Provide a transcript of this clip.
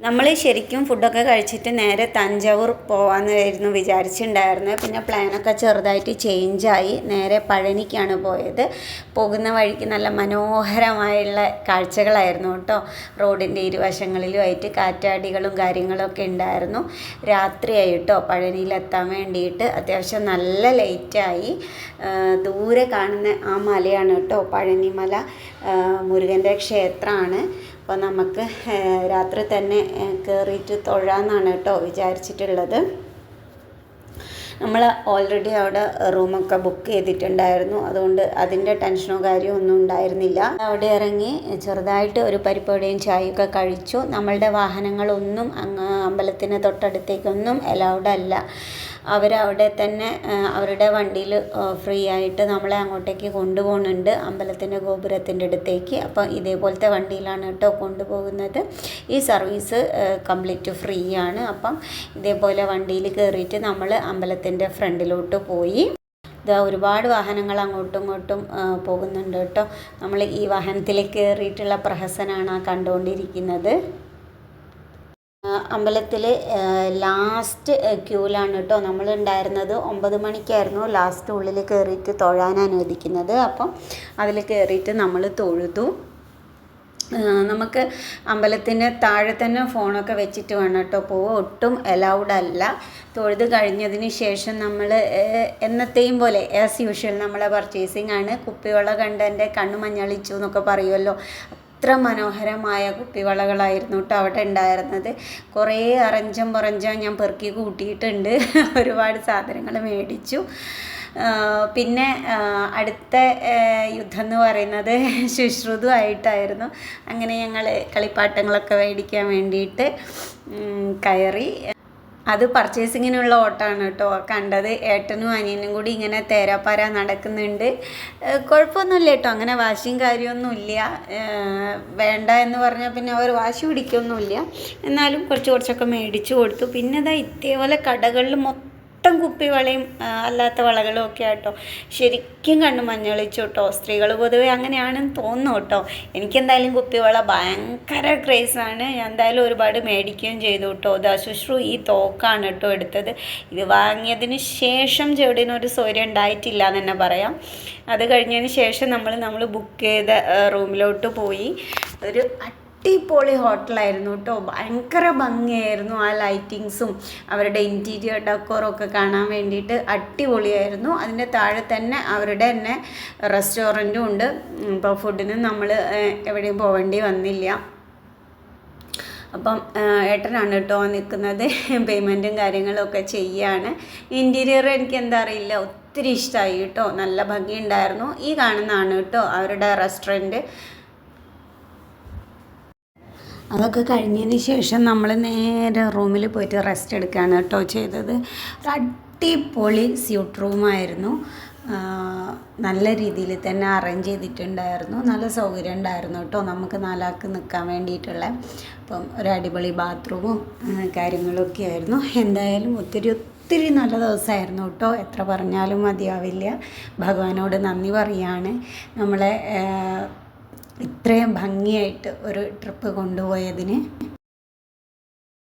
നമ്മൾ ശരിക്കും ഫുഡൊക്കെ കഴിച്ചിട്ട് നേരെ തഞ്ചാവൂർ പോകാമെന്നായിരുന്നു വിചാരിച്ചിട്ടുണ്ടായിരുന്നത്. പിന്നെ പ്ലാനൊക്കെ ചെറുതായിട്ട് ചേഞ്ചായി. നേരെ പഴനിക്കാണ് പോയത്. പോകുന്ന വഴിക്ക് നല്ല മനോഹരമായുള്ള കാഴ്ചകളായിരുന്നു കേട്ടോ. റോഡിൻ്റെ ഇരുവശങ്ങളിലുമായിട്ട് കാറ്റാടികളും കാര്യങ്ങളൊക്കെ ഉണ്ടായിരുന്നു. രാത്രിയായി കേട്ടോ പഴനിയിലെത്താൻ വേണ്ടിയിട്ട്. അത്യാവശ്യം നല്ല ലേറ്റായി. ദൂരെ കാണുന്ന ആ മലയാണ് കേട്ടോ പഴനിമല. മുരുകൻ്റെ ക്ഷേത്രമാണ്. അപ്പോൾ നമുക്ക് രാത്രി തന്നെ കയറിയിട്ട് തൊഴാമെന്നാണ് കേട്ടോ വിചാരിച്ചിട്ടുള്ളത്. നമ്മൾ ഓൾറെഡി അവിടെ റൂമൊക്കെ ബുക്ക് ചെയ്തിട്ടുണ്ടായിരുന്നു. അതുകൊണ്ട് അതിൻ്റെ ടെൻഷനോ കാര്യമോ ഒന്നും ഉണ്ടായിരുന്നില്ല. അവിടെ ഇറങ്ങി ചെറുതായിട്ട് ഒരു പരിപ്പുവടയും ചായയൊക്കെ കഴിച്ചു. നമ്മളുടെ വാഹനങ്ങളൊന്നും അങ്ങ് അമ്പലത്തിന് തൊട്ടടുത്തേക്കൊന്നും അലൗഡ് അല്ല. അവരവിടെ തന്നെ അവരുടെ വണ്ടിയിൽ ഫ്രീ ആയിട്ട് നമ്മളെ അങ്ങോട്ടേക്ക് കൊണ്ടുപോകുന്നുണ്ട്, അമ്പലത്തിൻ്റെ ഗോപുരത്തിൻ്റെ അടുത്തേക്ക്. അപ്പോൾ ഇതേപോലത്തെ വണ്ടിയിലാണ് കേട്ടോ കൊണ്ടുപോകുന്നത്. ഈ സർവീസ് കംപ്ലീറ്റ് ഫ്രീ ആണ്. അപ്പം ഇതേപോലെ വണ്ടിയിൽ കയറിയിട്ട് നമ്മൾ അമ്പലത്തിൻ്റെ ഫ്രണ്ടിലോട്ട് പോയി. ഇതാ ഒരുപാട് വാഹനങ്ങൾ അങ്ങോട്ടും ഇങ്ങോട്ടും പോകുന്നുണ്ട് കേട്ടോ. നമ്മൾ ഈ വാഹനത്തിൽ കയറിയിട്ടുള്ള പ്രഹസനമാണ് കണ്ടുകൊണ്ടിരിക്കുന്നത്. അമ്പലത്തിൽ ലാസ്റ്റ് ക്യൂവിലാണ് കേട്ടോ നമ്മൾ ഉണ്ടായിരുന്നത്. 9 മണിക്കായിരുന്നു ലാസ്റ്റ് ഉള്ളിൽ കയറിയിട്ട് തൊഴാൻ അനുവദിക്കുന്നത്. അപ്പം അതിൽ കയറിയിട്ട് നമ്മൾ തൊഴുതു. നമുക്ക് അമ്പലത്തിൻ്റെ താഴെ തന്നെ ഫോണൊക്കെ വെച്ചിട്ട് വേണം കേട്ടോ പോവുക. ഒട്ടും അലൗഡ് അല്ല. തൊഴുത് കഴിഞ്ഞതിന് ശേഷം നമ്മൾ എന്നത്തെയും പോലെ ആസ് യൂഷ്വൽ നമ്മളെ പർച്ചേസിങ് ആണ്. കുപ്പിവള കണ്ട് എൻ്റെ കണ്ണ് മഞ്ഞളിച്ചു എന്നൊക്കെ പറയുമല്ലോ, അത്ര മനോഹരമായ കുപ്പിവളകളായിരുന്നു കേട്ടോ അവിടെ ഉണ്ടായിരുന്നത്. കുറേ അറഞ്ചം പുറഞ്ചം ഞാൻ പെറുക്കി കൂട്ടിയിട്ടുണ്ട്. ഒരുപാട് സാധനങ്ങൾ മേടിച്ചു. പിന്നെ അടുത്ത യുദ്ധം എന്ന് പറയുന്നത് ശുശ്രുതു ആയിട്ടായിരുന്നു. അങ്ങനെ ഞങ്ങൾ കളിപ്പാട്ടങ്ങളൊക്കെ മേടിക്കാൻ വേണ്ടിയിട്ട് കയറി. അത് പർച്ചേസിങ്ങിനുള്ള ഓട്ടമാണ് കേട്ടോ കണ്ടത്. ഏട്ടനും അനിയനും കൂടി ഇങ്ങനെ തേരാപ്പാര നടക്കുന്നുണ്ട്. കുഴപ്പമൊന്നുമില്ല കേട്ടോ, അങ്ങനെ വാശിയും കാര്യമൊന്നുമില്ല. വേണ്ട എന്ന് പറഞ്ഞാൽ പിന്നെ അവർ വാശി പിടിക്കൊന്നുമില്ല. എന്നാലും കുറച്ചൊക്കെ മേടിച്ചു കൊടുത്തു. പിന്നെ ഇതാ ഇതേപോലെ കടകളിൽ മൊത്തം കുപ്പിവളയും അല്ലാത്ത വളകളും ഒക്കെ ആട്ടോ. ശരിക്കും കണ്ണു മഞ്ഞളിച്ചു കേട്ടോ. സ്ത്രീകൾ പൊതുവെ അങ്ങനെയാണെന്ന് തോന്നുന്നു കേട്ടോ. എനിക്കെന്തായാലും കുപ്പിവള ഭയങ്കര ക്രേസാണ്. ഞാൻ എന്തായാലും ഒരുപാട് മേടിക്കുകയും ചെയ്തു കേട്ടോ. ശുശ്രു ഈ തോക്കാണ് കേട്ടോ എടുത്തത്. ഇത് വാങ്ങിയതിന് ശേഷം ചെവിടിനൊരു സൗകര്യം ഉണ്ടായിട്ടില്ല എന്ന് തന്നെ പറയാം. അത് കഴിഞ്ഞതിന് ശേഷം നമ്മൾ ബുക്ക് ചെയ്ത റൂമിലോട്ട് പോയി. ഒരു അടിപൊളി ഹോട്ടലായിരുന്നു കേട്ടോ. ഭയങ്കര ഭംഗിയായിരുന്നു. ആ ലൈറ്റിങ്സും അവരുടെ ഇൻറ്റീരിയർ ഡെക്കോറൊക്കെ കാണാൻ വേണ്ടിയിട്ട് അടിപൊളിയായിരുന്നു. അതിൻ്റെ താഴെ തന്നെ അവരുടെ തന്നെ റെസ്റ്റോറൻറ്റും ഉണ്ട്. ഇപ്പോൾ ഫുഡിന് നമ്മൾ എവിടെയും പോവേണ്ടി വന്നില്ല. അപ്പം ഏട്ടനാണ് കേട്ടോ നിൽക്കുന്നത്. പേയ്മെൻറ്റും കാര്യങ്ങളൊക്കെ ചെയ്യാണ്. ഇൻറ്റീരിയർ എനിക്ക് എന്താ അറിയില്ല, ഒത്തിരി ഇഷ്ടമായി കേട്ടോ. നല്ല ഭംഗിയുണ്ടായിരുന്നു. ഈ കാണുന്നതാണ് കേട്ടോ അവരുടെ റെസ്റ്റോറൻറ്റ്. അതൊക്കെ കഴിഞ്ഞതിന് ശേഷം നമ്മൾ നേരെ റൂമിൽ പോയിട്ട് റെസ്റ്റ് എടുക്കുകയാണ് കേട്ടോ ചെയ്തത്. ഒരു അടിപൊളി സ്യൂട്ട് റൂമായിരുന്നു. നല്ല രീതിയിൽ തന്നെ അറേഞ്ച് ചെയ്തിട്ടുണ്ടായിരുന്നു. നല്ല സൗകര്യം ഉണ്ടായിരുന്നു കേട്ടോ നമുക്ക് 4 ആൾക്ക് നിൽക്കാൻ വേണ്ടിയിട്ടുള്ള. അപ്പം ഒരു അടിപൊളി ബാത്റൂമും കാര്യങ്ങളൊക്കെ ആയിരുന്നു. എന്തായാലും ഒത്തിരി നല്ല ദിവസമായിരുന്നു കേട്ടോ. എത്ര പറഞ്ഞാലും മതിയാവില്ല. ഭഗവാനോട് നന്ദി പറയാണ് നമ്മളെ ഇത്രയും ഭംഗിയായിട്ട് ഒരു ട്രിപ്പ് കൊണ്ടുപോയതിന്.